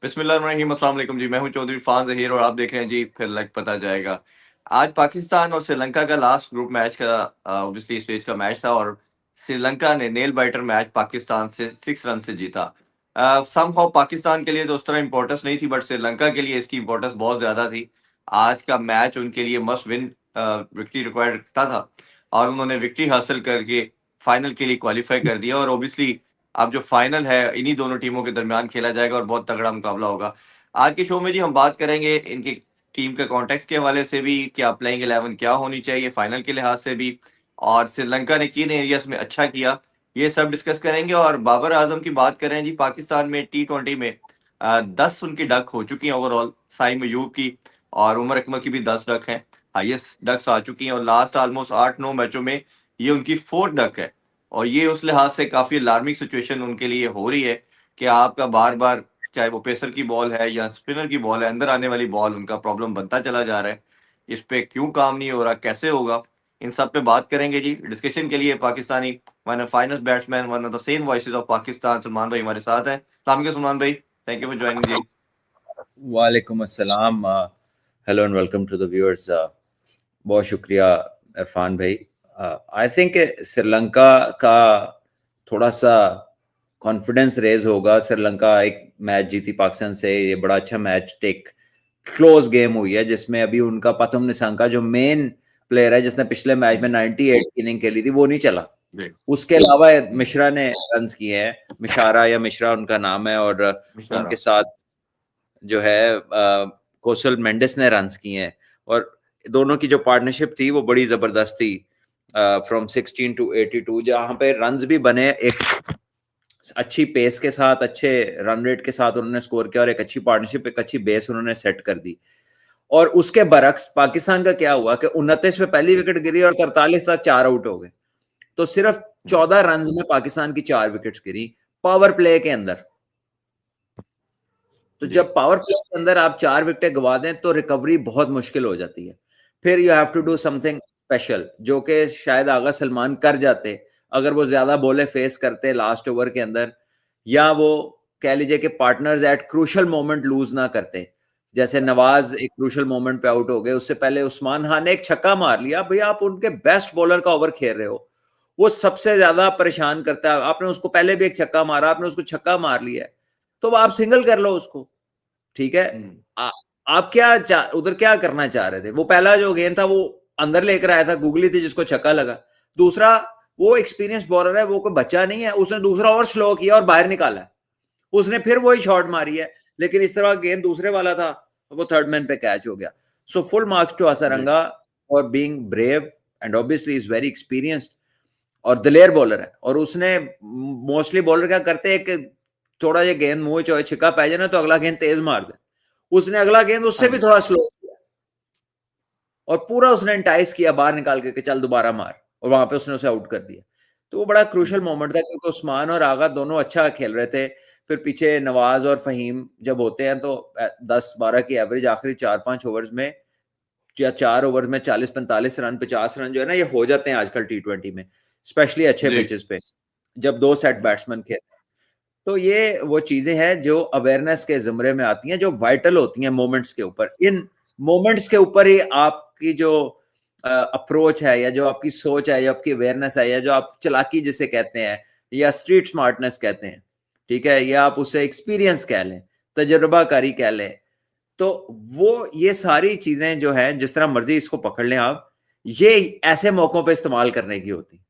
बिस्मिल्लाहिर्रहमानिर्रहीम, अस्सलाम वालेकुम जी। मैं हूं चौधरी फान जहीर और आप देख रहे हैं जी फिर लग पता जाएगा। आज पाकिस्तान और श्रीलंका का लास्ट ग्रुप मैच का ऑब्वियसली स्टेज का मैच था और श्रीलंका ने नेल बाइटर मैच पाकिस्तान से 6 रन से जीता। समहाउ पाकिस्तान के लिए तो उस तरह इंपॉर्टेंस नहीं थी, बट श्रीलंका के लिए इसकी इंपॉर्टेंस बहुत ज्यादा थी। आज का मैच उनके लिए मस्ट विन विक्ट्री रिक्वायर्ड था और उन्होंने विक्ट्री हासिल करके फाइनल के लिए क्वालिफाई कर दिया। और ऑब्वियसली अब जो फाइनल है इन्हीं दोनों टीमों के दरमियान खेला जाएगा और बहुत तगड़ा मुकाबला होगा। आज के शो में जी हम बात करेंगे इनकी टीम के कॉन्टेक्स्ट के हवाले से भी, क्या प्लेइंग 11 क्या होनी चाहिए फाइनल के लिहाज से भी, और श्रीलंका ने किन एरियाज में अच्छा किया, ये सब डिस्कस करेंगे। और बाबर आजम की बात करें जी, पाकिस्तान में T20 में 10 उनकी डक हो चुकी हैं ओवरऑल। साइम अयूब की और उमर अकमल की भी 10 डक हैं, हाईएस्ट डक्स आ चुकी हैं और लास्ट ऑलमोस्ट 8-9 मैचों में ये उनकी 4th डक है। और ये उस लिहाज से काफी अलार्मिंग सिचुएशन उनके लिए हो रही है कि आपका बार बार चाहे वो पेसर की बॉल है या स्पिनर की बॉल है, अंदर आने वाली बॉल उनका प्रॉब्लम बनता चला जा रहा है। इस पे क्यों काम नहीं हो रहा, कैसे होगा, इन सब पे बात करेंगे जी। डिस्कशन के लिए Pakistani one of finest batsman, one of the same voices of Pakistan, Salman भाई हमारे साथ हैं। सलमान भाई, थैंक यू फॉर ज्वाइनिंग जी। वालेकुम अस्सलाम। Hello and welcome to the viewers. बहुत शुक्रिया इरफान भाई। आई थिंक श्रीलंका का थोड़ा सा कॉन्फिडेंस रेज होगा। श्रीलंका एक मैच जीती पाकिस्तान से, ये बड़ा अच्छा मैच, टेक क्लोज गेम हुई है जिसमें अभी उनका प्रथम निशंका जो मेन प्लेयर है जिसने पिछले मैच में 98 इनिंग खेली थी वो नहीं चला। उसके अलावा मिश्रा ने रन्स किए हैं, मिशारा या मिश्रा उनका नाम है, और उनके साथ जो है कौशल मेंडिस ने रन्स किए हैं। और दोनों की जो पार्टनरशिप थी वो बड़ी जबरदस्त थी, फ्रॉम 16 to 82, जहां पे रन्स भी बने, एक अच्छी पेस के साथ, अच्छे रन रेट के साथ उन्होंने स्कोर किया और एक अच्छी पार्टनरशिप, एक अच्छी बेस उन्होंने सेट कर दी। और उसके बरक्स पाकिस्तान का क्या हुआ कि 29 पे पहली विकेट गिरी और 43 तक 4 आउट हो गए। तो सिर्फ 14 रन में पाकिस्तान की 4 विकेट्स गिरी पावर प्ले के अंदर। तो जब पावर प्ले के अंदर आप 4 विकेट गवा दें तो रिकवरी बहुत मुश्किल हो जाती है। फिर you have to do something special, जो कि शायद आगा सलमान कर जाते अगर वो ज्यादा बॉलें फेस करते लास्ट ओवर के अंदर, या वो कह लीजिए कि partners at crucial moment lose ना करते। जैसे नवाज एक क्रूशल मोमेंट पे आउट हो गए, उससे पहले उस्मान खान ने एक छक्का मार लिया। भैया आप उनके बेस्ट बॉलर का ओवर खेल रहे हो, वो सबसे ज्यादा परेशान करता है। आपने उसको पहले भी एक छक्का मारा, आपने उसको छक्का मार लिया है, तो आप सिंगल कर लो उसको। ठीक है, आप क्या उधर क्या करना चाह रहे थे? वो पहला जो गेंद था वो अंदर लेकर आया था, गुगली थी जिसको छक्का लगा। दूसरा, वो एक्सपीरियंस बॉलर है, वो कोई बच्चा नहीं है, उसने दूसरा और स्लो किया और बाहर निकाला, उसने फिर वही शॉट मारी है, लेकिन इस तरह गेंद दूसरे वाला था, वो थर्ड मैन पे कैच हो गया। So full marks to Hasaranga for being brave, and obviously is very experienced और दिलेर बॉलर है। और उसने मोस्टली बॉलर क्या करते हैं कि थोड़ा ये गेंद मुंह चौए छिक्का पै जाए ना तो अगला गेंद तेज मार दे। उसने अगला गेंद उससे भी थोड़ा स्लो किया और पूरा उसने इंटाइस किया बाहर निकाल के कि चल दोबारा मार, और वहां पे उसने उसे आउट कर दिया। तो वो बड़ा क्रूशल मोमेंट था क्योंकि उस्मान और आगा दोनों अच्छा खेल रहे थे। फिर पीछे नवाज और फहीम जब होते हैं तो 10-12 की एवरेज आखिरी 4-5 ओवर्स में, या 4 ओवर में 40-45 रन 50 रन जो है ना, ये हो जाते हैं आजकल T20 में, स्पेशली अच्छे पिचेस पे जब 2 सेट बैट्समैन खेल। तो ये वो चीजें हैं जो अवेयरनेस के जुमरे में आती हैं, जो वाइटल होती हैं मोमेंट्स के ऊपर। इन मोमेंट्स के ऊपर ही आपकी जो अप्रोच है, या जो आपकी सोच है, या आपकी अवेयरनेस है, या जो आप चालाकी जिसे कहते हैं, या स्ट्रीट स्मार्टनेस कहते हैं, ठीक है, या आप उसे एक्सपीरियंस कह लें, तजुर्बाकारी कह लें, तो वो ये सारी चीजें जो है, जिस तरह मर्जी इसको पकड़ लें आप, ये ऐसे मौकों पे इस्तेमाल करने की होती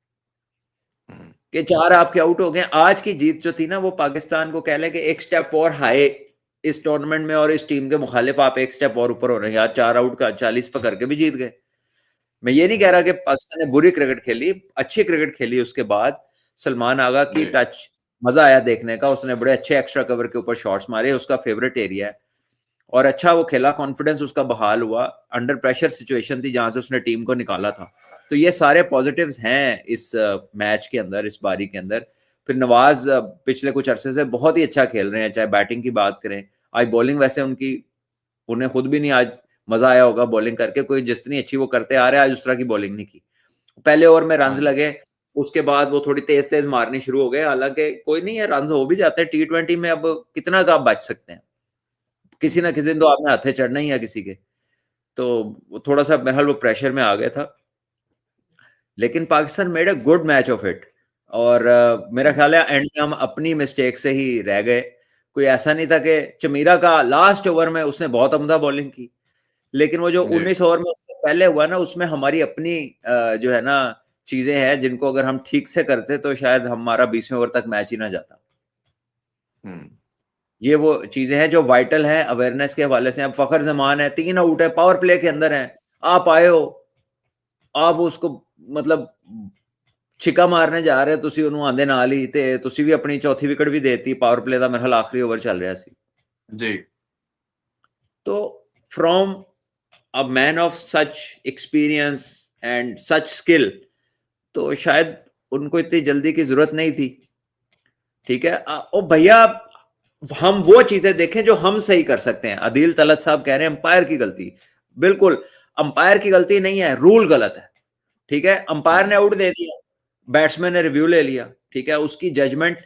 कि 4 आपके आउट हो गए। आज की जीत जो थी ना, वो पाकिस्तान को कह लें कि एक स्टेप और हाई इस टूर्नामेंट में, और इस टीम के मुखालिफ आप एक स्टेप और ऊपर हो रहे हैं यार। 4 आउट का 40 पर करके भी जीत गए। मैं ये नहीं कह रहा कि पाकिस्तान ने बुरी क्रिकेट खेली, अच्छी क्रिकेट खेली। उसके बाद सलमान आगा की टच मजा आया देखने का, उसने बड़े अच्छे एक्स्ट्रा कवर के ऊपर शॉट्स मारे, उसका फेवरेट एरिया है, और अच्छा वो खेला, कॉन्फिडेंस उसका बहाल हुआ। अंडर प्रेशर सिचुएशन थी जहां से उसने टीम को निकाला था। तो ये सारे पॉजिटिव्स हैं इस मैच के अंदर, इस बारी के अंदर। फिर नवाज पिछले कुछ अरसे से बहुत ही अच्छा खेल रहे हैं, चाहे बैटिंग की बात करें। आज बॉलिंग वैसे उनकी, उन्हें खुद भी नहीं आज मजा आया होगा बॉलिंग करके, कोई जितनी अच्छी वो करते आ रहे हैं, आज उस तरह की बॉलिंग नहीं की। पहले ओवर में रन लगे, उसके बाद वो थोड़ी तेज तेज मारनी शुरू हो गए। हालांकि कोई नहीं है, रन हो भी जाते हैं T20 में, अब कितना का आप बच सकते हैं। किसी ना किसी दिन तो आपने हाथे चढ़ना ही है किसी के। तो थोड़ा सा बहरहाल वो प्रेशर में आ गया था, लेकिन Pakistan made a good match of it. और मेरा ख्याल है एंड में हम अपनी मिस्टेक से ही रह गए। कोई ऐसा नहीं था कि चमीरा का लास्ट ओवर में उसने बहुत उम्दा बॉलिंग की, लेकिन वो जो 19 ओवर में उससे पहले हुआ ना, उसमें हमारी अपनी जो है ना चीजें हैं जिनको अगर हम ठीक से करते तो शायद हमारा 20वें ओवर तक मैच ही ना जाता। ये वो चीजें हैं जो वाइटल हैं अवेयरनेस के हवाले से। अब फखर जमान है, 3 आउट है, पावर प्ले के अंदर है, आप आए हो, आप उसको मतलब छिका मारने जा रहे, ਤੁਸੀਂ ਉਹਨੂੰ ਆਂਦੇ ਨਾਲ ਹੀ ਤੇ ਤੁਸੀਂ ਵੀ ਆਪਣੀ ਚੌਥੀ ਵਿਕਟ ਵੀ ਦੇਤੀ ਪਾਵਰ ਪਲੇ ਦਾ। ਮੇਰੇ ਖਿਆਲ ਆਖਰੀ ਓਵਰ ਚੱਲ ਰਿਹਾ ਸੀ जी। तो from a man of such experience and such skill, तो शायद उनको इतनी जल्दी की जरूरत नहीं थी। ठीक है, ओ भैया हम वो चीजें देखें जो हम सही कर सकते हैं। अदील तलत साहब कह रहे हैं अंपायर की गलती, बिल्कुल अंपायर की गलती नहीं है, रूल गलत है। ठीक है, अंपायर ने आउट दे दिया, बैट्समैन ने रिव्यू ले लिया, ठीक है, उसकी जजमेंट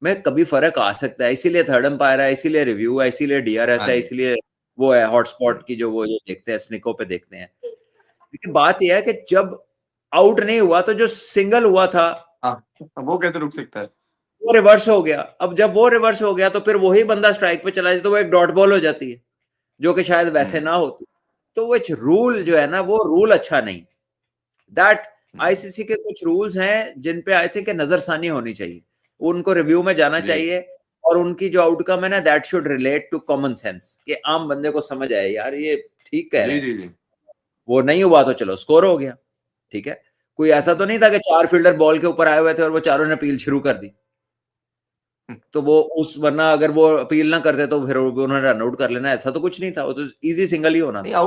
में कभी फर्क आ सकता है, इसीलिए थर्ड अंपायर है, इसीलिए रिव्यू है, इसीलिए डीआरएस हाँ है, जी। इसीलिए वो है हॉटस्पॉट की जो वो जो देखते हैं स्निको पे देखते हैं। लेकिन बात यह है कि जब आउट नहीं हुआ तो जो सिंगल हुआ था हाँ, वो कैसे रुक सकता है? वो रिवर्स हो गया। अब जब वो रिवर्स हो गया तो फिर वही बंदा स्ट्राइक पे चला जाए तो वो एक डॉट बॉल हो जाती है, जो कि शायद वैसे ना होती। तो वो रूल जो है ना, वो रूल अच्छा नहीं। दैट आईसीसी के कुछ रूल्स हैं जिन पे आई थिंक नजरसानी होनी चाहिए, उनको रिव्यू में जाना जी। चाहिए, और उनकी जो आउटकम है ना, that should relate to common sense, कि आम बंदे को समझ आए यार ये ठीक कह रहे जी, हैं। जी, जी। वो नहीं हुआ तो चलो स्कोर हो गया, ठीक है। कोई ऐसा तो नहीं था कि 4 फील्डर बॉल के ऊपर आए हुए थे और वो चारों ने अपील शुरू कर दी, तो वो उस वरना अगर वो अपील ना करते तो फिर उन्होंने रन आउट कर लेना, ऐसा तो कुछ नहीं था, वो तो इजी सिंगल ही होना नहीं, था।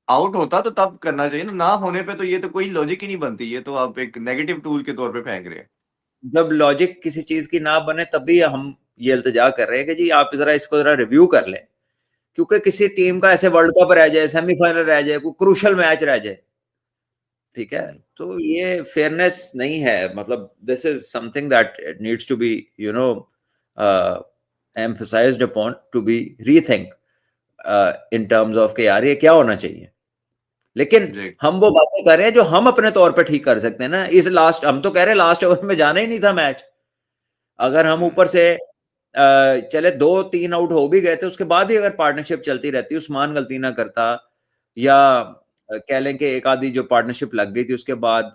आउट होता तो तब करना चाहिए ना, ना होने पे तो ये तो कोई लॉजिक ही नहीं बनती, ये तो आप एक नेगेटिव टूल के तौर पे फेंक रहे हैं। जब लॉजिक किसी चीज की ना बने तभी हम ये इल्तिजा कर रहे हैं कि जी आप जरा इसको जरा रिव्यू कर लें, क्योंकि किसी टीम का ऐसे वर्ल्ड कप रह जाए, सेमीफाइनल रह जाए, कोई क्रूशल मैच रह जाए, ठीक है, तो ये फेयरनेस नहीं है। मतलब this is something that needs to be you know emphasized upon, to be rethink in terms of कि यार ये क्या होना चाहिए। लेकिन जी। हम वो बातें कर रहे हैं जो हम अपने तौर पे ठीक कर सकते हैं ना। इस लास्ट हम तो कह रहे हैं लास्ट ओवर में जाना ही नहीं था मैच। अगर हम ऊपर से चले 2-3 आउट हो भी गए थे, उसके बाद ही अगर पार्टनरशिप चलती रहती, उस्मान गलती ना करता, या कह लें कि एक आधी जो पार्टनरशिप लग गई थी उसके बाद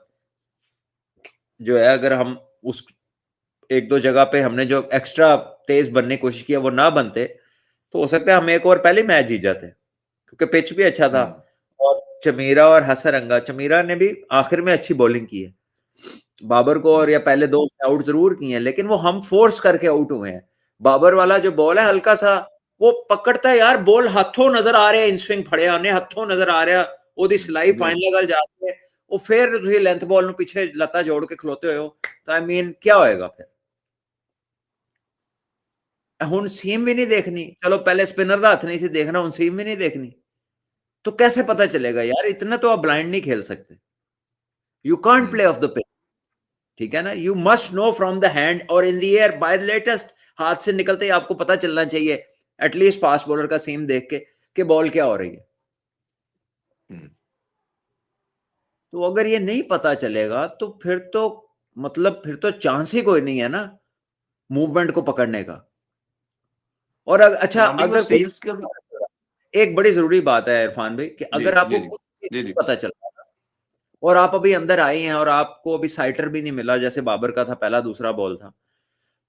जो है, अगर हम उस एक दो जगह पे हमने जो एक्स्ट्रा तेज बनने की कोशिश की वो ना बनते, तो हो सकता है हम एक और पहले मैच जीत जाते, क्योंकि पिच भी अच्छा था। और चमीरा और हसरंगा, चमीरा ने भी आखिर में अच्छी बॉलिंग की है, बाबर को और या पहले 2 आउट जरूर किए हैं, लेकिन वो हम फोर्स करके आउट हुए हैं। बाबर वाला जो बॉल है हल्का सा वो पकड़ता है यार, बॉल हाथों नजर आ रहे हैं, इन स्विंग फड़े आने हाथों नजर आ रहा ਉਹਦੀ ਸਲਾਈ ਫਾਈਨਲ ਗੱਲ जाती है, ਉਹ ਫਿਰ ਤੁਸੀਂ ਲੈਂਥ ਬਾਲ ਨੂੰ ਪਿੱਛੇ ਲੱਤਾਂ ਜੋੜ ਕੇ ਖਲੋਤੇ ਹੋ, ਤਾਂ आई मीन क्या होएगा फिर। ਹੁਣ सीम भी नहीं देखनी, चलो पहले स्पिनर ਦਾ हथ नहीं सी देखना, ਹੁਣ सीम भी नहीं देखनी, तो कैसे पता चलेगा यार। इतना तो आप ब्लाइंड नहीं खेल सकते, you can't play off the pitch, ठीक है ना। You must know from the hand और in the air by latest, हाथ से निकलते ही आपको पता चलना चाहिए एटलीस्ट फास्ट बॉलर का सीम देख के कि बॉल क्या हो रही है। तो अगर ये नहीं पता चलेगा तो फिर तो मतलब फिर तो चांस ही कोई नहीं है ना मूवमेंट को पकड़ने का। और अच्छा हाँ, अगर कुछ सील्स का भी। एक बड़ी जरूरी बात है इरफान भाई कि जी, अगर आपको जी, जी। कुछ भी जी, नहीं जी। पता चल रहा और आप अभी अंदर आए हैं और आपको अभी साइटर भी नहीं मिला, जैसे बाबर का था पहला दूसरा बॉल था,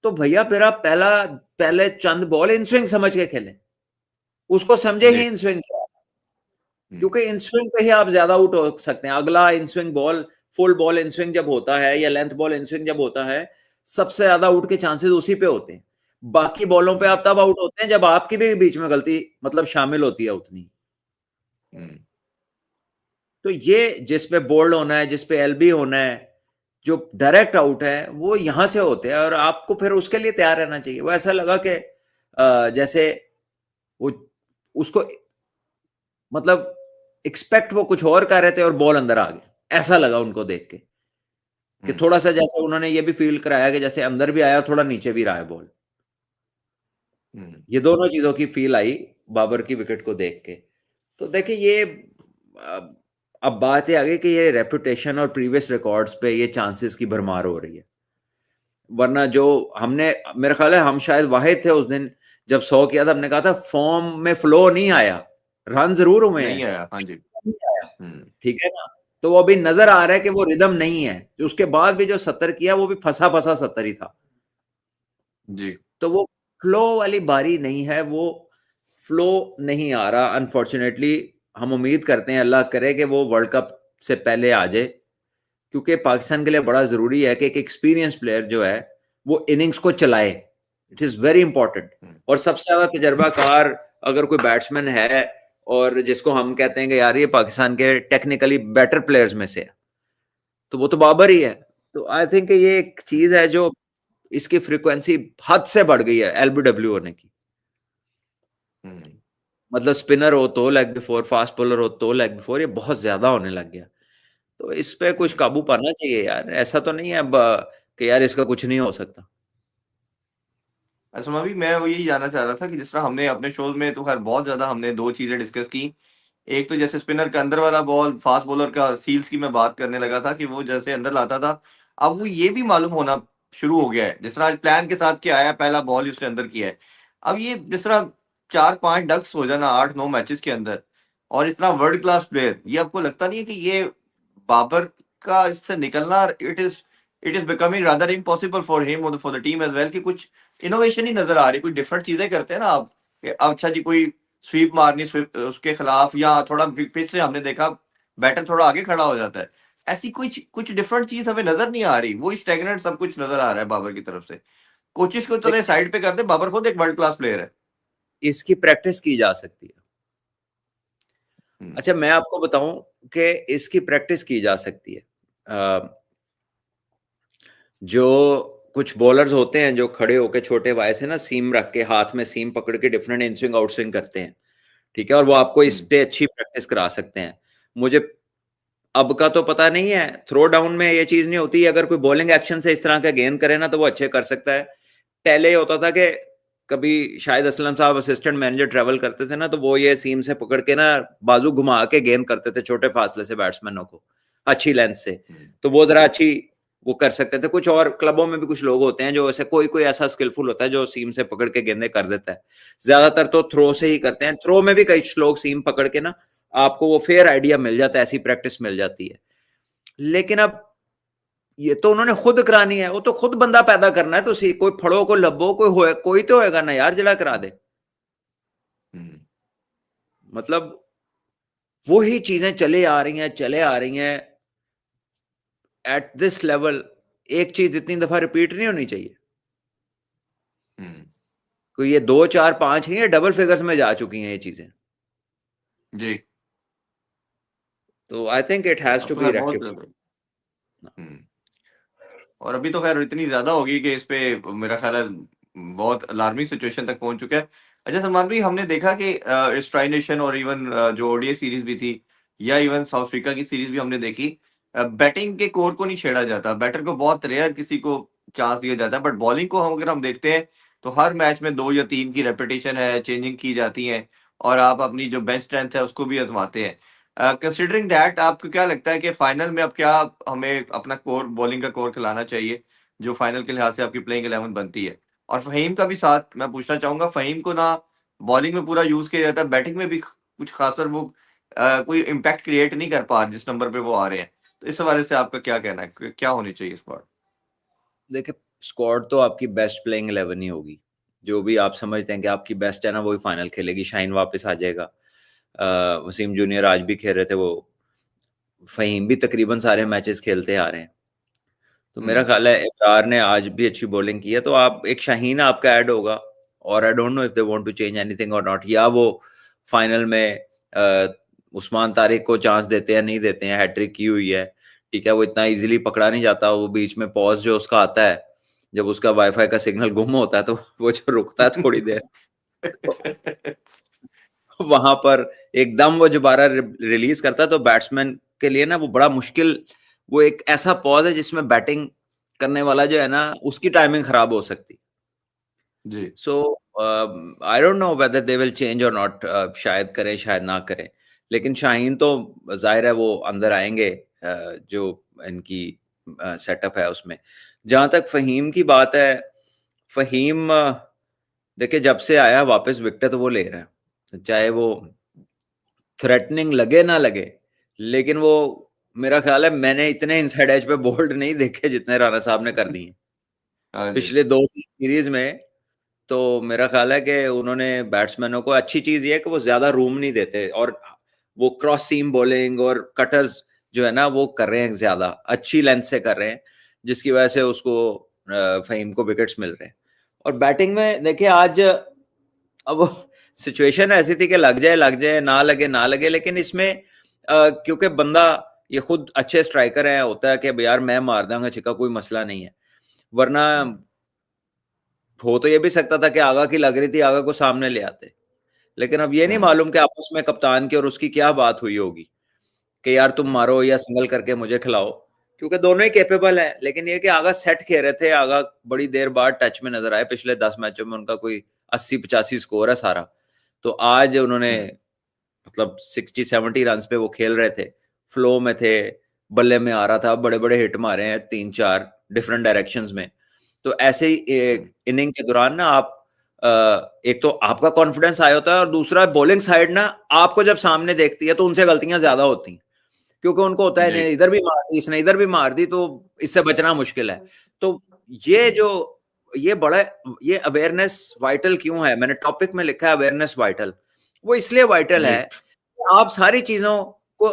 तो भैया फिर आप पहले चंद बॉल इन स्विंग समझ के खेलें, उसको समझे जी। ही इन स्विंग क्या, क्योंकि इन स्विंग पे ही आप ज्यादा आउट हो सकते हैं। अगला in swing ball, full ball in swing जब होता है या लेंथ बॉल इन स्विंग जब होता है, सबसे ज्यादा आउट के चांसेस उसी पे होते हैं। बाकी बॉलों पे आप तब आउट होते हैं जब आपकी भी बीच में गलती मतलब शामिल होती है उतनी। तो ये जिस पे बोल्ड होना है, जिस पे एलबी होना है, जो डायरेक्ट आउट है वो यहां से होते हैं, और आपको फिर उसके लिए तैयार रहना चाहिए। वो ऐसा लगा कि जैसे वो उसको मतलब एक्सपेक्ट वो कुछ और कर रहे थे और बॉल अंदर आ गया, ऐसा लगा उनको देख के कि थोड़ा सा जैसे उन्होंने ये भी फील कराया कि जैसे अंदर भी आया थोड़ा नीचे भी रहा है बॉल। ये दोनों चीजों की फील आई बाबर की विकेट को देख के। तो देखिए ये अब बात ये आ गई कि ये रेपुटेशन और प्रीवियस रिकॉर्ड्स पे ये चांसेस की भरमार हो रही है। वरना जो हमने, मेरा ख्याल है हम शायद वाहिद थे उस दिन जब 100 किया था, हमने कहा था फॉर्म में फ्लो नहीं आया, रन जरूर हुए हैं, नहीं आया, हाँ जी। नहीं आया, ठीक है ना। तो वो अभी नजर आ रहा है कि वो रिदम नहीं है। उसके बाद भी जो 70 किया वो भी फंसा फंसा 70 ही था। जी। तो वो फ्लो वाली बारी नहीं है, वो फ्लो नहीं आ रहा अनफॉर्चुनेटली। हम उम्मीद करते हैं अल्लाह करे कि वो वर्ल्ड कप से पहले आ जाए, क्योंकि पाकिस्तान के लिए बड़ा जरूरी है कि एक एक्सपीरियंस प्लेयर जो है वो इनिंग्स को चलाए। It is very important. और सबसे ज्यादा तजर्बाकार अगर कोई बैट्समैन है और जिसको हम कहते हैं कि यार ये पाकिस्तान के टेक्निकली बेटर प्लेयर्स में से है, तो वो तो बाबर ही है। तो आई थिंक ये एक चीज है जो इसकी फ्रीक्वेंसी हद से बढ़ गई है एलबीडब्ल्यू होने की। मतलब स्पिनर हो तो लेग बिफोर, फास्ट बॉलर हो तो लेग बिफोर, ये बहुत ज्यादा होने लग गया। तो इस पे कुछ काबू पाना चाहिए यार। ऐसा तो नहीं है अब कि यार इसका कुछ नहीं हो सकता। असमा भी मैं वो यही जानना चाह रहा था कि जिस तरह हमने अपने शोज में तो खैर बहुत ज्यादा हमने दो चीजें डिस्कस की। एक तो जैसे स्पिनर का अंदर वाला बॉल, फास्ट बॉलर का सील्स की मैं बात करने लगा था कि वो जैसे अंदर लाता था, अब वो ये भी मालूम होना शुरू हो गया है जिस तरह आज प्लान के साथ क्या आया, पहला बॉल ही उसने अंदर किया है। अब ये जिस तरह 4-5 डक्स हो जाना 8-9 मैचेस के अंदर, और इतना वर्ल्ड क्लास प्लेयर, ये आपको लगता नहीं है कि ये बाबर का इससे निकलना, it is becoming rather impossible for him और for the team as well, कि कुछ इनोवेशन ही नजर आ रही, कुछ डिफरेंट चीजें करते हैं ना आप। अच्छा जी, कोई स्वीप मारनी, स्वीप उसके खिलाफ, या थोड़ा पिच से हमने देखा बैटर थोड़ा आगे खड़ा हो जाता है, ऐसी कुछ कुछ डिफरेंट चीज हमें नजर नहीं आ रही, वो स्टेगनेंट सब कुछ नजर आ रहा है बाबर की तरफ से। कोचिज को चले देखिए साइड पे करते, बाबर खुद एक वर्ल्ड क्लास प्लेयर है। इसकी प्रैक्टिस की जा सकती है। हम्म। अच्छा मैं आपको बताऊं कि इसकी प्रैक्टिस की जा सकती है। जो कुछ बॉलर्स होते हैं जो खड़े होके छोटे वाय से ना सीम रख के, हाथ में सीम पकड़ के different in swing out swing करते हैं, ठीक है, और वो आपको इस हम्म। पे अच्छी प्रैक्टिस करा सकते हैं। मुझे अब का तो पता नहीं है, थ्रो डाउन में ये चीज नहीं होती। अगर कोई बॉलिंग एक्शन से इस तरह का गेन करे ना तो वो अच्छे कर सकता है। पहले ये होता था कि कभी शाहिद असलम साहब असिस्टेंट मैनेजर ट्रेवल करते थे ना, तो वो ये सीम से पकड़ के ना बाजू घुमा के गेन करते थे छोटे फासले से बैट्समैनों को, अच्छी लेंथ से। तो वो जरा अच्छी वो कर सकते थे। कुछ और क्लबों में भी कुछ लोग होते हैं जो ऐसे, कोई कोई ऐसा स्किलफुल होता है जो सीम से पकड़ के गेंदे कर देता है। ज्यादातर तो थ्रो से ही करते हैं। थ्रो में भी कई लोग सीम पकड़ के ना आपको वो फेयर आइडिया मिल जाता है, ऐसी प्रैक्टिस मिल जाती है। लेकिन अब ये तो उन्होंने खुद करानी है, वो तो खुद बंदा पैदा करना है। तो कोई फड़ो कोई लब्बो कोई हो, कोई तो होएगा ना यार जरा करा दे। मतलब वो ही चीजें चले आ रही हैं, चले आ रही हैं एट दिस लेवल। एक चीज इतनी दफा रिपीट नहीं होनी चाहिए। कोई ये 2 4 5 नहीं है, डबल फिगर्स में जा चुकी हैं ये चीजें। जी। तो आई थिंक इट हैज अब टू तो बी खैर बहुत रेक्टिफाइड। और अभी तो खैर इतनी ज्यादा होगी कि इस पे मेरा ख्याल है बहुत अलार्मिंग सिचुएशन तक पहुंच चुका है। अच्छा सलमान भाई, हमने देखा कि इस ट्राई नेशन और इवन जो ओडीआई सीरीज भी थी, या इवन साउथ अफ्रीका की सीरीज भी हमने देखी, बैटिंग के कोर को नहीं छेड़ा जाता, बैटर को बहुत रेयर किसी को चांस दिया जाता है, बट बॉलिंग को हम अगर हम देखते हैं तो हर मैच में 2 या 3 की रेपिटेशन है, चेंजिंग की जाती है, और आप अपनी जो बेंच स्ट्रेंथ है उसको भी आजमाते हैं। कंसिडरिंग दैट, आपको क्या लगता है कि फाइनल में अब क्या हमें अपना कोर, बॉलिंग का कोर खिलाना चाहिए जो फाइनल के लिहाज से आपकी प्लेइंग 11 बनती है? और फहीम का भी साथ मैं पूछना चाहूंगा, फहीम को ना बॉलिंग में पूरा यूज किया जाता है, बैटिंग में भी कुछ खासर वो कोई इम्पैक्ट क्रिएट नहीं कर पा जिस नंबर पे वो आ रहे हैं। तो इस हवाले से आपका क्या कहना है, क्या होनी चाहिए इस बार? देखिए स्क्वाड तो आपकी बेस्ट प्लेइंग 11 ही होगी। जो भी आप समझते हैं कि आपकी बेस्ट है ना, वही फाइनल खेलेगी। शाहीन वापस आ जाएगा, वसीम जूनियर आज भी खेल रहे थे, वो फहीम भी तकरीबन सारे मैचेस खेलते आ रहे हैं। तो मेरा ख्याल है इब्रार ने आज भी अच्छी बॉलिंग की है, तो आप एक शाहीन आपका ऐड होगा। और I don't know if they want to change anything और नॉट, या वो फाइनल में उस्मान तारिक को चांस देते हैं नहीं देते हैं। हैट्रिक की हुई है, ठीक है, वो इतना इजीली पकड़ा नहीं जाता। वो बीच में पॉज जो उसका आता है जब उसका वाईफाई का सिग्नल गुम होता है, तो वो जो रुकता है थोड़ी देर, वहां पर एकदम वो दोबारा रिलीज करता है, तो बैट्समैन के लिए ना वो बड़ा मुश्किल, वो एक ऐसा पॉज है जिसमें बैटिंग करने वाला जो है ना उसकी टाइमिंग खराब हो सकती। जी। So I don't know whether they will change और नॉट, शायद करें शायद ना करें, लेकिन शाहीन तो जाहिर है वो अंदर आएंगे, जो इनकी सेटअप है उसमें। जहां तक फहीम की बात है, फहीम देखिए जब से आया वापस विकेट तो वो ले रहा है, चाहे वो थ्रेटनिंग लगे ना लगे, लेकिन वो, मेरा ख्याल है मैंने इतने इनसाइड एज पे बोल्ड नहीं देखे जितने राणा साहब ने कर दिए हाँ जी। पिछले 2 सीरीज में। तो मेरा ख्याल है कि उन्होंने बैट्समैनों को, अच्छी चीज ये है कि वो ज्यादा रूम नहीं देते, और वो क्रॉस सीम बॉलिंग और कटर्स जो है ना वो कर रहे हैं, ज्यादा अच्छी लेंथ से कर रहे हैं, जिसकी वजह से उसको फहीम को विकेट्स मिल रहे हैं। और बैटिंग में देखिए आज, अब सिचुएशन ऐसी थी कि लग जाए ना लगे, लेकिन इसमें क्योंकि बंदा ये खुद अच्छे स्ट्राइकर है, होता है कि यार मैं मार दूंगा छिक्का, कोई मसला नहीं है, वरना हो तो ये भी सकता था कि आगा की लग रही थी, आगा को सामने ले आते। लेकिन अब ये नहीं मालूम कि आपस में कप्तान की और उसकी क्या बात हुई होगी कि यार तुम मारो या सिंगल करके मुझे खिलाओ, क्योंकि दोनों ही कैपेबल हैं। लेकिन ये कि आगा सेट खेल रहे थे, आगा बड़ी देर बाद टच में नजर आए, पिछले 10 मैचों में उनका कोई 80-85 स्कोर है सारा। तो आज उन्होंने मतलब 60-70 रन पे वो खेल रहे थे, फ्लो में थे, बल्ले में आ रहा था, बड़े बड़े हिट मारे हैं 3-4 डिफरेंट डायरेक्शंस में। तो ऐसे ही इनिंग के दौरान ना आप, एक तो आपका कॉन्फिडेंस आया होता है, और दूसरा बॉलिंग साइड ना आपको जब सामने देखती है तो उनसे गलतियां ज्यादा होती हैं, क्योंकि उनको होता है जी। नहीं इधर भी मार दी इसने, इधर भी मार दी, तो इससे बचना मुश्किल है। तो ये जो, ये बड़ा, ये अवेयरनेस वाइटल क्यों है, मैंने टॉपिक में लिखा है अवेयरनेस वाइटल। वो इसलिए वाइटल जी। है, आप सारी चीजों को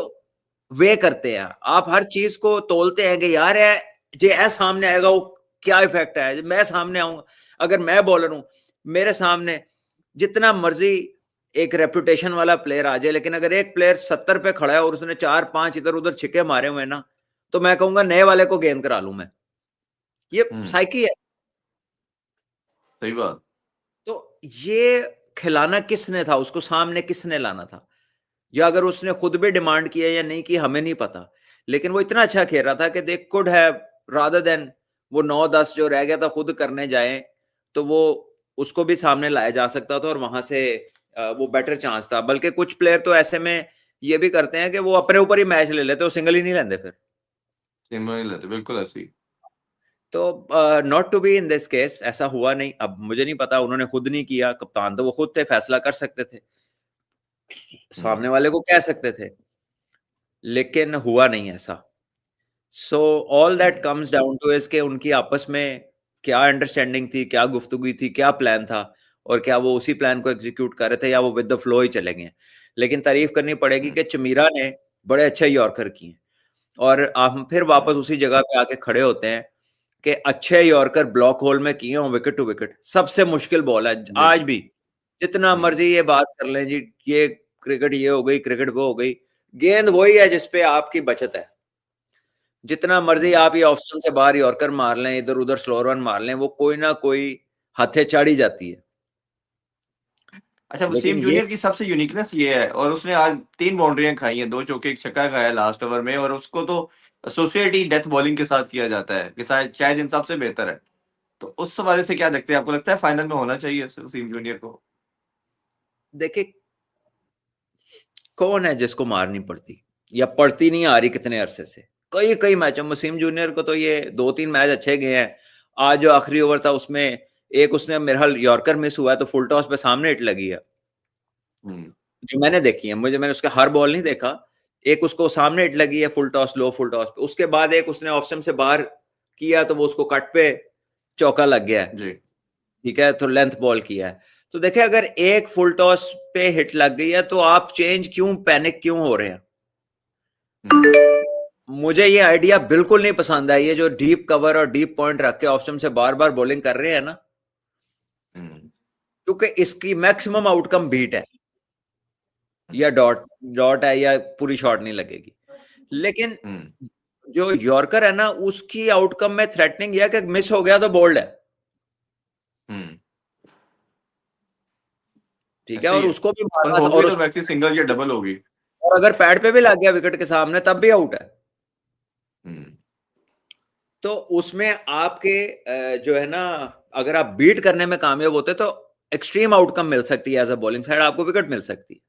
वे करते हैं, आप हर चीज को तोलते हैं कि यार ये सामने आएगा वो क्या इफेक्ट है, मैं सामने आऊंगा, अगर मैं बॉलर हूं, मेरे सामने जितना मर्जी एक रेपुटेशन वाला प्लेयर आ जाए, लेकिन अगर एक प्लेयर 70 पे खड़ा है और उसने 4-5 इधर उधर छिक्के मारे हुए ना, तो मैं कहूंगा नए वाले को गेंद करा लूं मैं। ये साइकी है। सही बात। तो ये खिलाना किसने था, उसको सामने किसने लाना था, या अगर उसने खुद भी डिमांड किया या नहीं की हमें नहीं पता, लेकिन वो इतना अच्छा खेल रहा था कि they could have, rather than वो 9-10 जो रह गया था खुद करने जाए, तो वो उसको भी सामने लाया जा सकता था, और वहां से वो बेटर चांस था। बल्कि कुछ प्लेयर तो ऐसे में ये भी करते हैं कि वो अपने ऊपर ही मैच ले लेते, वो सिंगल ही नहीं लेते फिर। सिमरन ही लेते, बिल्कुल ऐसे ही। तो not to be in this case, ऐसा हुआ नहीं। अब मुझे नहीं पता, उन्होंने खुद नहीं किया, कप्तान तो वो खुद थे, फैसला कर सकते थे, हुँ। सामने वाले को कह सकते थे, लेकिन हुआ नहीं ऐसा। So all that hmm. Comes down two is के उनकी आपस में क्या अंडरस्टैंडिंग थी, क्या गुफ्तगू थी, क्या प्लान था, और क्या वो उसी प्लान को एग्जीक्यूट कर रहे थे, या वो विद द फ्लो ही चले गए। लेकिन तारीफ करनी पड़ेगी हुँ। कि चमीरा ने बड़े अच्छे यॉर्कर किए, और हम फिर हुँ। वापस उसी जगह पे आके खड़े होते हैं कि अच्छे यॉर्कर ब्लॉक होल में किए हों, विकेट टू विकेट सबसे मुश्किल बॉल है जी। आज भी। जितना हुँ। मर्जी ये बात कर लें जी, ये क्रिकेट ये हो गई, क्रिकेट वो हो गई, गेंद वही है जिसपे आपकी बचत है। जितना मर्जी हुँ। आप ये ऑप्शन से बाहर यॉर्कर मार लें, इधर उधर स्लो रन मार लें, वो कोई ना कोई हाथे चढ़ ही जाती है। अच्छा, लेकिन वसीम ये, जूनियर की सबसे यूनिकनेस ये है, और उसने आज 3 बाउंड्रियाँ खाई हैं, 2 चौके, 1 छक्का खाया लास्ट ओवर में, और उसको तो एसोसिएट ही डेथ बॉलिंग के साथ किया जाता है कि शायद शायद इन सबसे बेहतर है। तो उस हवाले से क्या देखते हैं? आपको लगता है फाइनल में होना चाहिए वसीम जूनियर को? देखिए कौन है जिसको मारनी पड़ती या पड़ती नहीं आ रही कितने अरसे से, कई कई मैचों में वसीम जूनियर को तो ये 2-3 मैच अच्छे गए हैं। आज जो आखिरी ओवर था उसमें एक उसने मेरा हाल यॉर्कर मिस हुआ है, तो फुल टॉस पे सामने हिट लगी है, हुँ। जो मैंने देखी है, मैंने उसका हर बॉल नहीं देखा। एक उसको सामने हिट लगी है फुल टॉस, लो फुल टॉस पे, उसके बाद एक उसने ऑप्शन से बाहर किया तो वो उसको कट पे चौका लग गया है, जी। ठीक है, तो लेंथ बॉल किया है। तो देखिए अगर एक फुल टॉस पे हिट लग गई है तो आप चेंज क्यों, पैनिक क्यों हो रहे हैं? हुँ। मुझे ये आइडिया बिल्कुल नहीं पसंद है, ये जो डीप कवर और डीप पॉइंट रख के ऑप्शन से बार बार बॉलिंग कर रहे हैं ना, हुँ। क्योंकि इसकी मैक्सिमम आउटकम बीट है, या डॉट डॉट है, या पूरी शॉट नहीं लगेगी। लेकिन हुँ। जो यॉर्कर है ना, उसकी आउटकम में थ्रेटनिंग यह कि मिस हो गया तो बोल्ड है, हुँ। ठीक है, ऐसे ही और है। उसको भी और मारना, होगी तो मैक्सी सिंगल या डबल होगी। और अगर पैड पे भी लग गया विकेट के सामने तब भी आउट है। हुँ। तो उसमें आपके जो है ना, अगर आप बीट करने में कामयाब होते तो एक्सट्रीम आउटकम मिल सकती है, एज अ बॉलिंग साइड आपको विकेट मिल सकती है,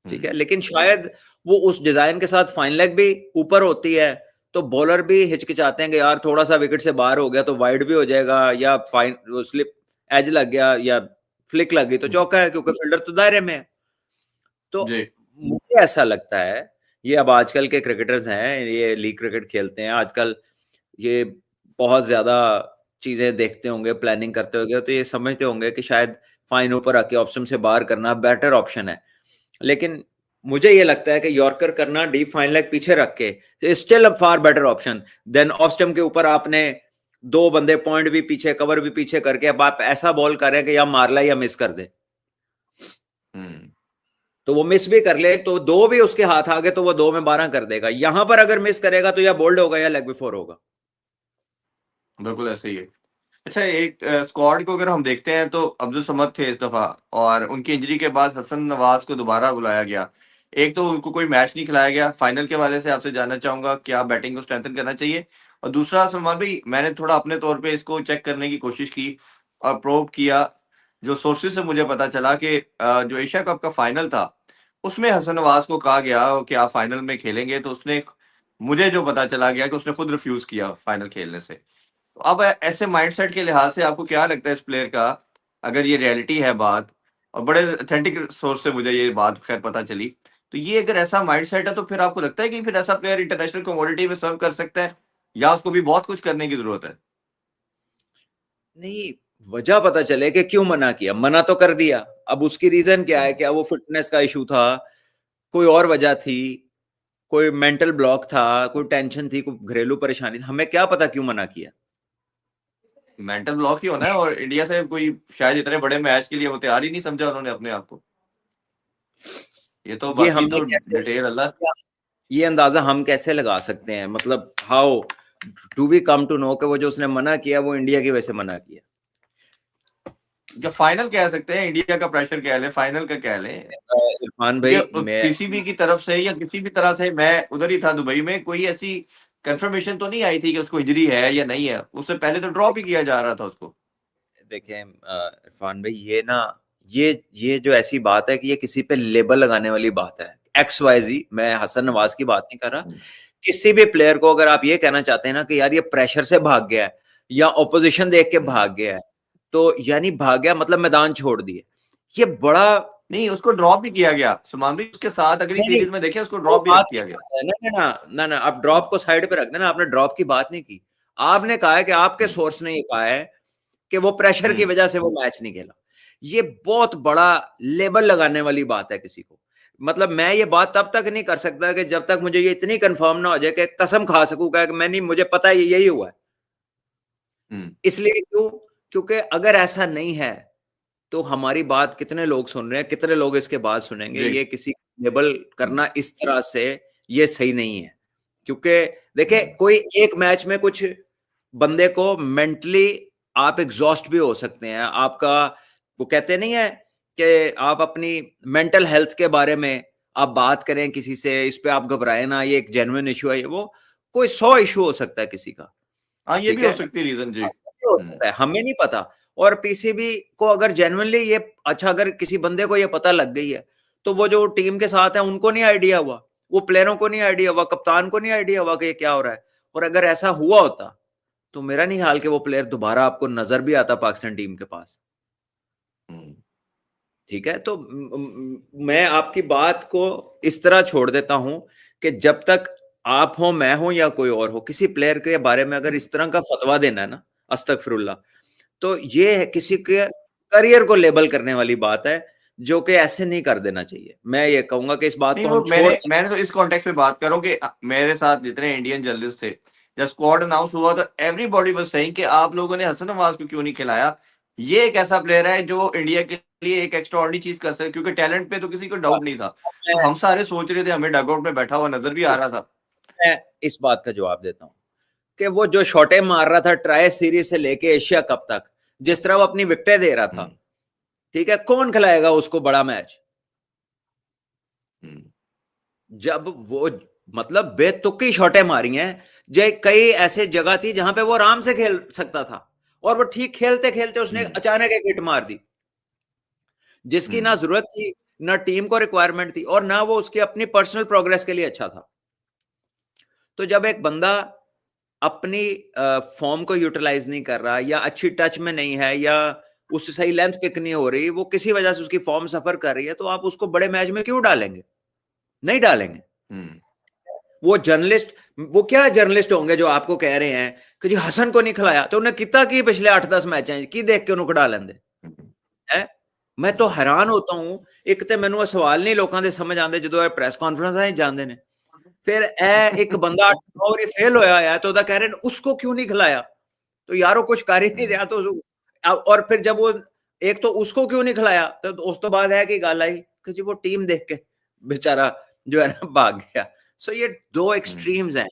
ठीक है। हम्म। लेकिन शायद वो उस डिजाइन के साथ फाइन लेग भी ऊपर होती है, तो बॉलर भी हिचकिचाते हैं कि यार थोड़ा सा विकेट से बाहर हो गया तो वाइड भी हो जाएगा, या फाइन स्लिप एज लग गया या फ्लिक लग गई तो हम्म। चौका है, क्योंकि फील्डर तो दायरे में है। तो जी। मुझे ऐसा लगता है, ये अब आजकल के क्रिकेटर्स हैं, ये लीग क्रिकेट खेलते हैं आजकल, ये बहुत ज्यादा चीजें देखते होंगे, प्लानिंग करते होंगे, तो ये समझते होंगे कि शायद फाइन ऊपर आके ऑफ स्टंप से बाहर करना बेटर ऑप्शन है। लेकिन मुझे ये लगता है कि यॉर्कर करना डीप फाइन लेग पीछे रख के still a far better option than off stump के ऊपर आपने दो बंदे पॉइंट भी पीछे, कवर भी पीछे करके अब आप ऐसा बॉल करें कि या मार ला या मिस कर दे। हम्म। तो वो मिस भी कर ले तो दो भी उसके हाथ आ गए तो वो 2 में 12 कर देगा। यहां पर अगर मिस करेगा तो या बोल्ड होगा या लेग बिफोर होगा। बिल्कुल ऐसे ही है। अच्छा, एक स्क्वाड को अगर हम देखते हैं तो अब्दुल समद थे इस दफा, और उनकी इंजरी के बाद हसन नवाज को दोबारा बुलाया गया। एक तो उनको कोई मैच नहीं खिलाया गया। फाइनल के वाले से आपसे जानना चाहूंगा क्या बैटिंग को स्ट्रेंथन करना चाहिए। और दूसरा सलमान भाई, मैंने थोड़ा अपने तौर पे इसको चेक करने की कोशिश की और प्रोब किया। जो सोर्सेज से मुझे पता चला कि जो एशिया कप का फाइनल था उसमें हसन नवाज को कहा गया कि आप फाइनल में खेलेंगे, तो उसने, मुझे जो पता चला गया कि उसने खुद रिफ्यूज किया फाइनल खेलने से। तो अब ऐसे माइंडसेट के लिहाज से आपको क्या लगता है इस प्लेयर का, अगर ये रियलिटी है बात, और बड़े ऑथेंटिक सोर्स से मुझे ये बात खैर पता चली, तो ये अगर ऐसा माइंडसेट है तो फिर आपको लगता है कि फिर ऐसा प्लेयर इंटरनेशनल कमोडिटी में सर्व कर सकता है, या उसको भी बहुत कुछ करने की जरूरत है? नहीं, वजह पता चले कि क्यों मना किया। मना तो कर दिया, अब उसकी रीजन क्या है? हम्म। क्या वो फिटनेस का इशू था, कोई और वजह थी, कोई मेंटल ब्लॉक था, कोई टेंशन थी, कोई घरेलू परेशानी थी, हमें क्या पता क्यों मना किया। मेंटल ब्लॉक ही होना है, और इंडिया से कोई शायद इतने बड़े मैच के लिए वो तैयार ही नहीं समझा उन्होंने अपने आप को। ये तो ये बाकी हमने तो कैसे, डिटेल अल्लाह। ये अंदाजा हम कैसे लगा सकते हैं? मतलब how do we come to know कि वो जो उसने मना किया वो इंडिया की वजह से मना किया। या फाइनल कह सकते हैं, इंडिया का प्रेशर कह लें, फाइनल का कह लें। इरफान भाई, क्योंकि मैं पीसीबी की तरफ से या किसी भी तरह से, मैं उधर ही था दुबई में, कोई ऐसी कंफर्मेशन तो नहीं आई थी कि उसको इंजरी है या नहीं है। उससे पहले तो ड्रॉप ही किया जा रहा था उसको। देखें इरफान भाई, ये ना, ये जो ऐसी बात है कि ये किसी पे लेबल लगाने वाली बात है, एक्स वाई जी। मैं हसन नवाज की बात नहीं कर रहा। हम्म। किसी भी प्लेयर को अगर आप ये कहना चाहते हैं ना कि यार ये प्रेशर से भाग गया है या ऑपोजिशन देख के हम्म। भाग गया है, तो यानी भाग गया मतलब मैदान छोड़ दिए, ये बड़ा, नहीं, उसको ड्रॉप भी किया गया सुमान भी, उसके साथ अगली नहीं नहीं, सीरीज में देखे उसको वो ड्रॉप भी बात किया नहीं गया। करता है ना, ना ना ना ना, आप ड्रॉप को साइड पे रख देना, आपने ड्रॉप की बात नहीं की। आपने कहा है कि आपके हम्म। सोर्स ने ये कहा है कि वो प्रेशर की हम्म। वजह से वो मैच नहीं खेला। ये बहुत बड़ा लेबल लगाने वाली बात है किसी को। मतलब मैं ये बात तब तक नहीं कर सकता कि जब तक मुझे ये इतनी कंफर्म ना हो जाए कि कसम खा सकूं कि मैं नहीं, मुझे पता है यही हुआ है। हम्म। इसलिए क्यों? क्योंकि अगर ऐसा नहीं है तो हमारी बात कितने लोग सुन रहे हैं, कितने लोग इसके बाद सुनेंगे? जी। ये किसी लेबल हम्म। करना इस तरह से ये सही नहीं है। क्योंकि देखिए, हम्म। कोई एक मैच में कुछ बंदे को मेंटली आप एग्जॉस्ट भी हो सकते हैं। आपका, वो कहते नहीं है कि आप अपनी मेंटल हेल्थ के बारे में आप बात करें किसी से, इस पे आप घबराए ना, ये एक जेन्युइन इशू है, ये वो कोई 100 इशू हो सकता है किसी का, हाँ, ये भी ठीक हो है? सकती है रीजन जी। हो हम्म। सकता है, हमें नहीं पता। और पीसीबी को अगर जेन्युइनली ये, अच्छा अगर किसी बंदे को ये पता लग गई है, तो वो जो टीम के साथ है उनको नहीं आइडिया हुआ, वो प्लेयरों को नहीं आइडिया हुआ, कप्तान को नहीं आइडिया हुआ कि ये क्या हो रहा है। और अगर ऐसा हुआ होता तो मेरा नहीं ख्याल कि वो प्लेयर दोबारा आपको नजर भी आता पाकिस्तान टीम के पास, हम्म। ठीक है? तो मैं आपकी बात को इस तरह छोड़ देता हूं कि जब तक आप हो, मैं हूं या कोई और हो, किसी प्लेयर के बारे में अगर इस तरह का फतवा देना है ना, अस्तगफिरुल्लाह, तो ये है किसी के करियर को लेबल करने वाली बात है, जो कि ऐसे नहीं कर देना चाहिए। मैं ये कहूंगा कि इस बात नहीं, को वो हम छोड़ मैंने दें। मैंने तो इस कॉन्टेक्स्ट में बात कर रहा हूँ कि मेरे साथ जितने इंडियन जर्नलिस्ट थे, जब स्क्वाड अनाउंस हुआ तो एवरीबॉडी वाज सेइंग कि आप लोगों ने हसन नवाज को क्यों नहीं खिलाया। ये एक ऐसा प्लेयर है जो इंडिया के लिए एक एक्स्ट्रा ऑर्डिनरी चीज कर सकता, क्योंकि टैलेंट पे तो किसी को डाउट नहीं था। तो मैं हम सारे सोच रहे थे, हमें डगआउट में बैठा हुआ नजर भी आ रहा था। मैं इस बात का जवाब देता हूं कि वो जो शॉटे मार रहा था ट्राई सीरीज से लेके एशिया कप तक, जिस तरह वो अपनी विकेटें दे रहा था, हम्म। ठीक है, कौन खिलाएगा उसको बड़ा मैच? हम्म। जब वो मतलब बेतुकी शॉटें मारी हैं। जो कई ऐसे जगह थी जहां पे वो आराम से खेल सकता था, और वो ठीक खेलते खेलते उसने अचानक एक हिट मार दी, जिसकी ना जरूरत थी, ना टीम को रिक्वायरमेंट थी, और ना वो उसकी अपनी पर्सनल प्रोग्रेस के लिए अच्छा था। तो जब एक बंदा अपनी फॉर्म को यूटिलाइज नहीं कर रहा, या अच्छी टच में नहीं है, या उससे सही लेंथ पिक नहीं हो रही, वो किसी वजह से उसकी फॉर्म सफर कर रही है, तो आप उसको बड़े मैच में क्यों डालेंगे? नहीं डालेंगे। वो जर्नलिस्ट, वो क्या जर्नलिस्ट होंगे जो आपको कह रहे हैं कि जी हसन को नहीं खिलाया, तो उन्हें कितना की पिछले 8-10 मैच हैं की देख के उन्होंने खड़ा लेंदे है। मैं तो हैरान होता हूं। एक तो मैनू सवाल नहीं लोगों के समझ आते जो प्रेस कॉन्फ्रेंस जाते हैं, फिर एक बंदा और फेल होया है तो कह रहे हैं उसको क्यों नहीं खिलाया? तो यार वो कुछ कर ही नहीं रहा, तो और फिर जब वो एक तो उसको क्यों नहीं खिलाया, तो उस तो बाद है कि गल आई कि जी वो टीम देख के बेचारा जो है ना भाग गया। सो ये दो एक्सट्रीम्स हैं।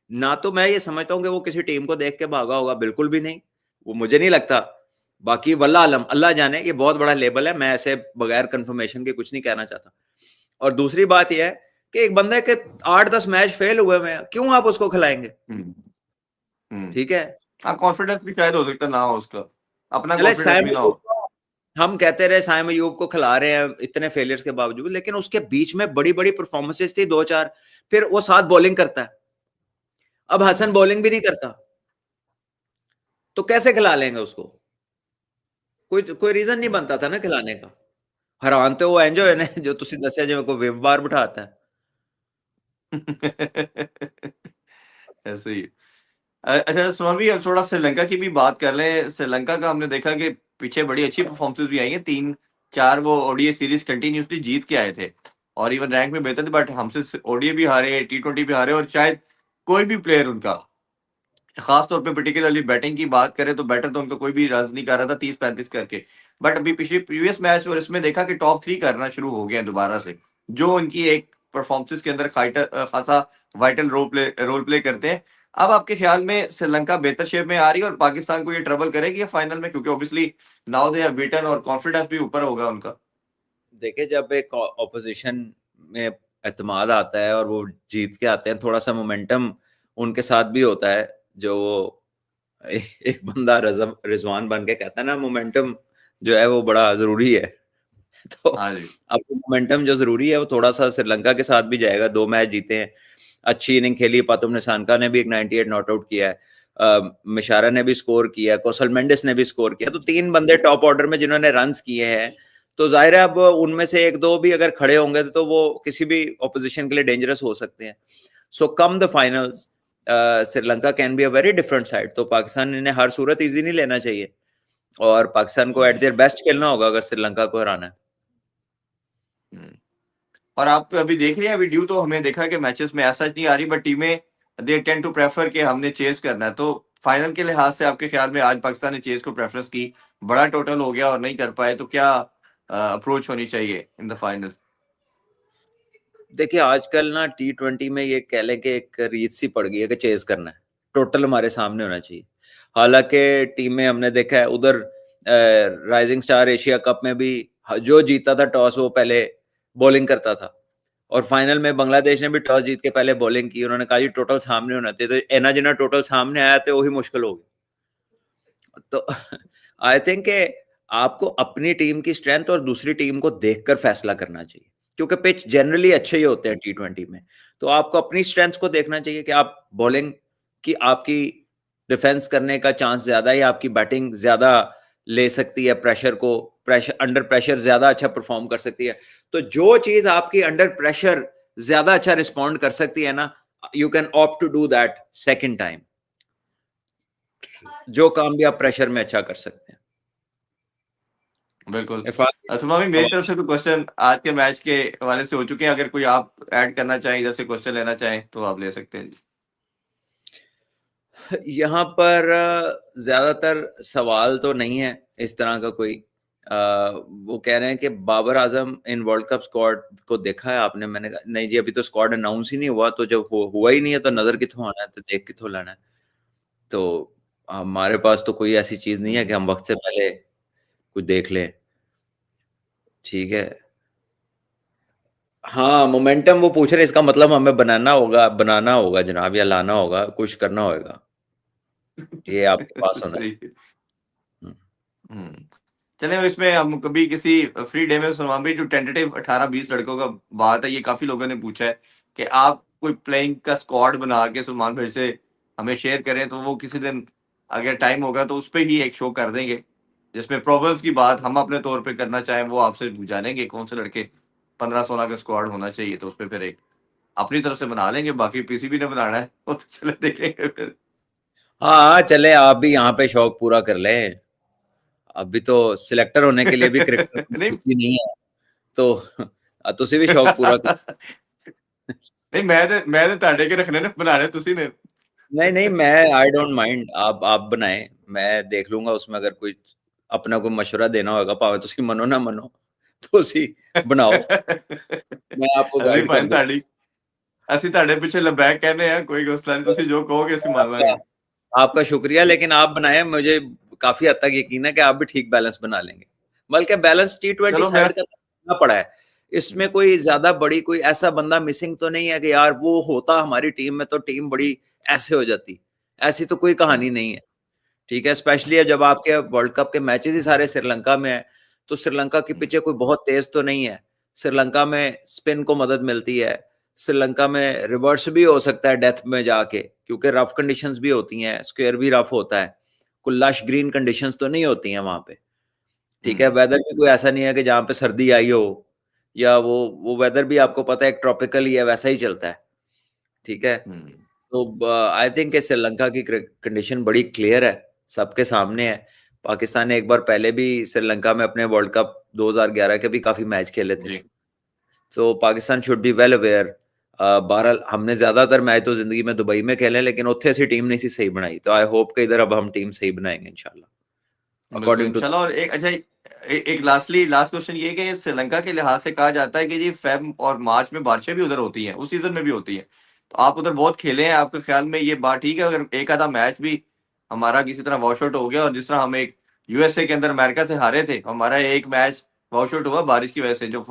ना तो मैं ये समझता हूं कि वो किसी टीम को देख के भागा होगा, बिल्कुल भी नहीं, वो मुझे नहीं लगता। बाकी वल्लाह आलम, अल्लाह जाने, ये बहुत बड़ा लेबल है, मैं ऐसे बगैर कंफर्मेशन के कुछ नहीं कहना चाहता। और दूसरी बात यह है कि एक बंदे के 8-10 मैच फेल हुए हैं, क्यों आप उसको खिलाएंगे? ठीक है, हाँ, कॉन्फिडेंस भी शायद हो सकता ना हो उसका, अपना चले कॉन्फिडेंस साइम भी ना अयूब हो। हम कहते रहे साइम अयूब को खिला रहे हैं इतने फेलियर्स के बावजूद, लेकिन उसके बीच में बड़ी बड़ी परफॉर्मेंसेस थी 2-4, फिर वो 7 बॉलिंग करता है। अब हसन बॉलिंग भी नहीं करता, तो कैसे खिला लेंगे उसको? कोई कोई रीजन नहीं बनता था ना खिलाने का। हैरान तो वो एंजो है ने जो तुसी दसिया जिवें कोई वेव बार बिठाता है। ऐसे ही। अच्छा सुमन भी, अब थोड़ा श्रीलंका की भी बात कर लें। श्रीलंका का हमने देखा कि पीछे बड़ी अच्छी परफॉर्मेंसेस भी आई हैं, 3-4 वो ओडीआई सीरीज कंटिन्यूसली जीत के आए थे और इवन रैंक में बेहतर थे, बट हमसे ओडीआई भी हारे, टी20 भी हारे, और शायद कोई भी प्लेयर उनका, खास तौर पे पर्टिकुलरली बैटिंग की बात करें तो बैटर तो उनका कोई भी रन नहीं कर रहा था 30-35 करके। बट अभी पिछले प्रीवियस मैच और इसमें देखा कि टॉप 3 करना शुरू हो गए हैं दोबारा से, जो उनकी एक परफॉर्मेंस के अंदर खासा वाइटल रोल प्ले करते हैं। अब आपके ख्याल में श्रीलंका बेहतर शेप में आ रही है और पाकिस्तान को ये ट्रबल करेगी फाइनल में, क्योंकि obviously now they have beaten और कॉन्फिडेंस भी ऊपर होगा उनका। देखिए, जब एक ऑपोजिशन में एतमाद आता है और वो जीत के आते हैं, थोड़ा सा मोमेंटम उनके साथ भी होता है। जो एक बंदा रिजवान बन के कहता है ना, मोमेंटम जो है वो बड़ा जरूरी है। तो हाँ जी। अब मोमेंटम जो जरूरी है वो थोड़ा सा श्रीलंका के साथ भी जाएगा। 2 मैच जीते हैं, अच्छी इनिंग खेली। पातुम निसानका ने भी एक 98 नॉट आउट किया है, मिशारा ने भी स्कोर किया, कौशल मेंडिस ने भी स्कोर किया। तो 3 बंदे टॉप ऑर्डर में जिन्होंने रन्स किए हैं, तो जाहिर है अब उनमें से 1-2 भी अगर खड़े होंगे तो वो किसी भी ऑपोजिशन के लिए डेंजरस हो सकते हैं। So come the finals Sri Lanka can be a very different side. तो पाकिस्तान ने हर सूरत इजी नहीं लेना चाहिए, और पाकिस्तान को एट देयर बेस्ट खेलना होगा अगर श्रीलंका को हराना है। और आप अभी देख रहे हैं, अभी ड्यू तो हमें देखा कि मैचेस में ऐसा नहीं आ रही, बट टीमें दे टेंड टू प्रेफर कि हमने चेस करना है। तो फाइनल के लिहाज से आपके ख्याल में आज पाकिस्तान ने चेस को प्रेफरेंस की, बड़ा टोटल हो गया और नहीं कर पाए, तो क्या अप्रोच होनी चाहिए इन द फाइनल? देखिए, आजकल ना T20 में ये कह लें कि एक रीत सी पड़ गई है कि चेस करना है, टोटल हमारे सामने होना चाहिए। हालांकि टीमें हमने देखा है उधर राइजिंग स्टार एशिया कप में भी जो जीता था टॉस वो पहले बॉलिंग करता था, और फाइनल में बांग्लादेश ने भी टॉस जीत के पहले बॉलिंग की। उन्होंने कहा जी टोटल सामने होना चाहिए, तो एना जिना टोटल सामने आया तो वही मुश्किल हो गई। तो आई थिंक कि आपको अपनी टीम की स्ट्रेंथ और दूसरी टीम को देखकर फैसला करना चाहिए, क्योंकि पिच जनरली अच्छे ही होते हैं T20 में। तो आपको अपनी स्ट्रेंथ को देखना चाहिए कि आप बॉलिंग की आपकी डिफेंस करने का चांस ज्यादा है, या आपकी बैटिंग ज्यादा ले सकती है प्रेशर को, प्रेशर अंडर प्रेशर ज्यादा अच्छा परफॉर्म कर सकती है। तो जो चीज आपकी अंडर प्रेशर ज्यादा अच्छा रिस्पॉन्ड कर सकती है ना, you can opt to do that second time. जो काम भी आप प्रेशर में अच्छा कर सकते हैं। बिल्कुल। इरफान, सुमा भी, मेरी तरफ से तो क्वेश्चन आज के मैच के हवाले से हो चुके हैं। अगर कोई आप ऐड करना चाहें, इधर से क्वेश्चन लेना चाहें तो आप ले सकते हैं। यहाँ पर ज्यादातर सवाल तो नहीं है इस तरह का कोई। वो कह रहे हैं कि Babar Azam in world cup squad को देखा है आपने? मैंने कहा नहीं जी, अभी तो स्क्वाड अनाउंस ही नहीं हुआ, तो जब हुआ ही नहीं है तो नजर किथों आना है, तो देख किथों लाना है। तो हमारे पास तो कोई ऐसी चीज नहीं है कि हम वक्त से पहले कुछ देख लें। ठीक है। हाँ, मोमेंटम वो पूछ रहे हैं, इसका मतलब हमें बनाना होगा जनाब, या लाना होगा, कुछ करना होगा। ये आपके पास होना है। सही है। हुँ। हुँ। चलें इसमें हम कभी किसी फ्री डे में सलमान भाई जो टेंटेटिव 18-20 लड़कों का बात है, ये काफ़ी लोगों ने पूछा है कि आप कोई प्लेइंग का स्क्वाड बना के सलमान भाई से हमें शेयर करें, तो वो किसी दिन अगर टाइम होगा तो उसपे ही एक शो कर देंगे, जिसमें प्रॉब्लम्स की बात हम अपने तौर पे करना चाहें, वो आपसे जानेंगे कौन से लड़के 15-16 का स्क्वाड होना चाहिए, तो उसपे फिर एक अपनी तरफ से बना लेंगे, बाकी पीसीबी ने बनाना है, वो तो चलो देखेंगे फिर। हाँ, चलें आप भी यहाँ पे शौक पूरा कर लें। अभी तो सिलेक्टर होने के लिए भी क्रिकेटर की नहीं छुट्टी नहीं है, तो तुसी भी शौक पूरा कर। नहीं मैं तो ਤੁਹਾਡੇ के रखने ने बनाने तुसी ने। नहीं, मैं आई डोंट माइंड, आप बनाएँ, मैं देख लूँगा उसमें अगर कोई अपना कोई मशवरा देना होगा, भावें तुसी मनो ना मनो, तुसी बनाओ, मैं आपको ਅਸੀਂ गाइड कर ਭਾਵੇਂ दूँ। ਤੁਹਾਡੀ ਅਸੀਂ ਤੁਹਾਡੇ ਪਿੱਛੇ ਲਬੈਕ ਕਹਿੰਦੇ ਆ ਕੋਈ ਮਸਲਾ नहीं तुसी जो कहोगे ਅਸੀਂ मान आपका लांगे। आपका शुक्रिया, लेकिन आप बनाएँ, मुझे काफ़ी हद तक यकीन है कि आप भी ठीक बैलेंस बना लेंगे। बल्कि बैलेंस टी20 चलो मैं साइड का करना पड़ा है। इसमें कोई ज़्यादा बड़ी कोई ऐसा बंदा मिसिंग तो नहीं है कि यार वो होता हमारी टीम में तो टीम बड़ी ऐसे हो जाती। ऐसी तो कोई कहानी नहीं है। ठीक है, स्पेशली अब जब आपके वर्ल्ड कप के मैचेस ही सारे श्रीलंका में हैं, तो श्रीलंका के पीछे कोई बहुत तेज़ तो नहीं है। श्रीलंका में स्पिन को मदद मिलती है, श्रीलंका में रिवर्स भी हो सकता है डेथ में जाके, क्योंकि रफ कंडीशंस भी होती हैं, स्क्वायर भी रफ होता है। कोई लश ग्रीन कंडीशंस तो नहीं होती हैं वहाँ पे। ठीक है, वेदर भी कोई ऐसा नहीं है कि जहाँ पे सर्दी आई हो, या वो वेदर भी आपको पता है एक ट्रॉपिकल ही है, वैसा ही चलता है। ठीक है? तो आई थिंक कि श्रीलंका की कंडीशन बड़ी क्लियर है, सबके सामने है। पाकिस्तान ने एक बार पहले भी श्रीलंका में अपने वर्ल्ड कप 2011 के भी काफी मैच खेले थे। जी so Pakistan should be well aware. बहरहाल हमने ज्यादातर मैच तो जिंदगी में दुबई में खेले, लेकिन उत्थे से टीम नहीं सी सही बनाई, तो आई होप कि इधर अब हम टीम सही बनाएंगे इंशाल्लाह बिल्कुल अकॉर्डिंग टू। इंशाल्लाह। और एक अच्छा एक लास्ट क्वेश्चन ये है कि श्रीलंका के लिहाज से कहा जाता है कि जी फेब और मार्च में बारिशें भी उधर होती हैं, उस सीजन में भी होती हैं, तो आप उधर बहुत खेले हैं, आपके ख्याल में ये बात ठीक है अगर एक आधा मैच भी हमारा किसी तरह वॉश आउट हो गया, और जिस तरह हम एक यूएसए के अंदर अमेरिका से हारे थे, हमारा एक मैच वॉश आउट हुआ बारिश की वजह से, जो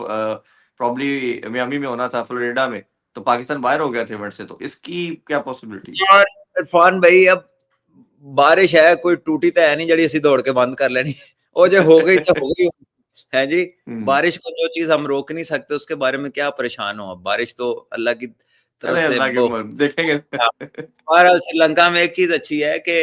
प्रॉब्ली मियामी में होना था, फ्लोरिडा में, तो पाकिस्तान बाहर हो गया थे इवेंट से, तो इसकी क्या पॉसिबिलिटी है? यार इरफान भाई, अब बारिश है, कोई टूटी तो है नहीं जड़ी ਅਸੀਂ दौड़ के बंद कर लेनी। ਉਹ ਜੇ हो गई तो हो गई है जी। हम्म। बारिश को जो चीज हम रोक नहीं सकते उसके बारे में क्या परेशान हो, अब बारिश तो अल्लाह की तरफ अरे से अल्लाह के देखेंगे। बहरहाल श्रीलंका में एक चीज अच्छी है कि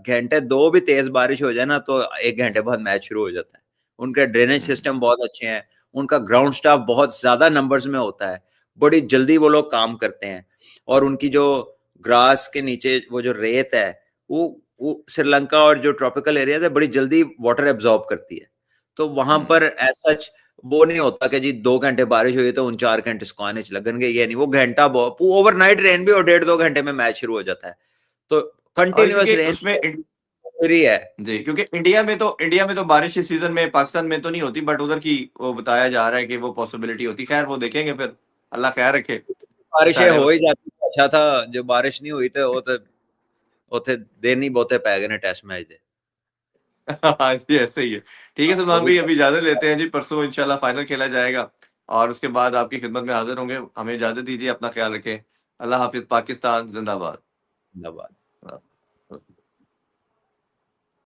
घंटे दो भी तेज बारिश हो जाए ना तो 1 घंटे बाद मैच शुरू हो जाता है। उनके ड्रेनेज सिस्टम बहुत अच्छे हैं, उनका ग्राउंड स्टाफ बहुत ज्यादा नंबर्स में होता है, बड़ी जल्दी वो लोग काम करते हैं, और उनकी जो ग्रास के नीचे वो जो रेत है, वो श्रीलंका और जो ट्रॉपिकल एरिया है बड़ी जल्दी वाटर एब्जॉर्ब करती है। तो वहां पर एज सच वो नहीं होता कि जी 2 घंटे बारिश हुई तो उन 4 घंटे सुखाने च लगेंगे, ये नहीं, वो घंटा बहुत ओवरनाइट रेन भी और 1.5-2 घंटे में मैच शुरू हो जाता है। तो और कंटिन्यूअस क्योंकि रेन उसमें फ्री है। जी, क्योंकि इंडिया में तो बारिश इस सीजन में पाकिस्तान में तो नहीं होती, बट उधर की वो बताया जा रहा है कि वो पॉसिबिलिटी होती। खैर वो देखेंगे फिर, अल्लाह खैर रखे बारिशें साढ़े हो ही वक्त। जाती तो अच्छा था, जो बारिश नहीं हुई तो वो तो उथे दिन ही बहुते पै गए ने टेस्ट मैच दे। हाँ जी ऐसे ही है। ठीक है वो सलमान भी भाई, अभी इजाजत लेते हैं जी, परसों इंशाल्लाह फाइनल खेला जाएगा, और उसके बाद आपकी खिदमत में हाजिर होंगे। हमें इजाजत दीजिए, अपना ख्याल रखें। अल्लाह हाफिज, पाकिस्तान जिंदाबाद। धन्यवाद।